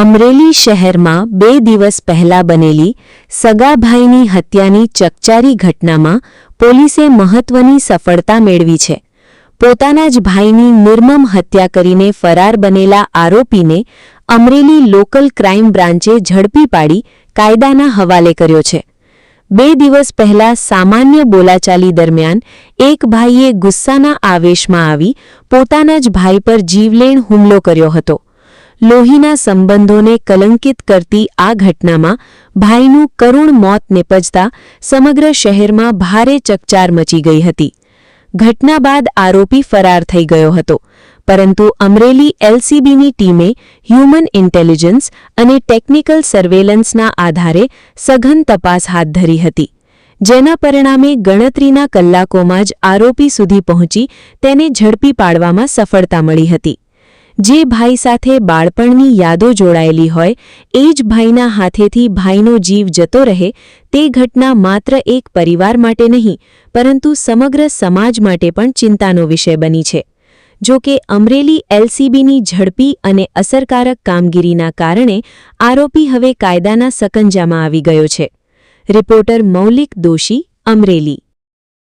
અમરેલી શહેરમાં 2 દિવસ પહેલા બનેલી સગા ભાઈની હત્યાની ચકચારી ઘટનામાં પોલીસે મહત્વની સફળતા મેળવી છે. પોતાના જ ભાઈની નિર્મમ હત્યા કરીને ફરાર બનેલા આરોપીને અમરેલી લોકલ ક્રાઇમ બ્રાન્ચે ઝડપી પાડી કાયદાના હવાલે કર્યો છે. 2 દિવસ પહેલા સામાન્ય બોલાચાલી દરમિયાન એક ભાઈએ ગુસ્સાના આવેશમાં આવી પોતાના જ ભાઈ પર જીવલેણ હુમલો કર્યો હતો. લોહીના સંબંધોને કલંકિત કરતી આ ઘટનામાં ભાઈનું કરુણ મોત નિપજતા સમગ્ર શહેરમાં ભારે ચકચાર મચી ગઈ હતી. ઘટના બાદ આરોપી ફરાર થઈ ગયો હતો, પરંતુ અમરેલી એલસીબીની ટીમે હ્યુમન ઇન્ટેલિજન્સ અને ટેકનિકલ સર્વેલન્સના આધારે સઘન તપાસ હાથ ધરી હતી, જેના પરિણામે ગણતરીના કલાકોમાં જ આરોપી સુધી પહોંચી તેને ઝડપી પાડવામાં સફળતા મળી હતી. જે ભાઈ સાથે બાળપણની યાદો જોડાયેલી હોય એ જ ભાઈના હાથેથી ભાઈનો જીવ જતો રહે તે ઘટના માત્ર એક પરિવાર માટે નહીં, પરંતુ સમગ્ર સમાજ માટે પણ ચિંતાનો વિષય બની છે. જો કે અમરેલી એલસીબીની ઝડપી અને અસરકારક કામગીરીના કારણે આરોપી હવે કાયદાના સકંજામાં આવી ગયો છે. રિપોર્ટર મૌલિક દોશી, અમરેલી.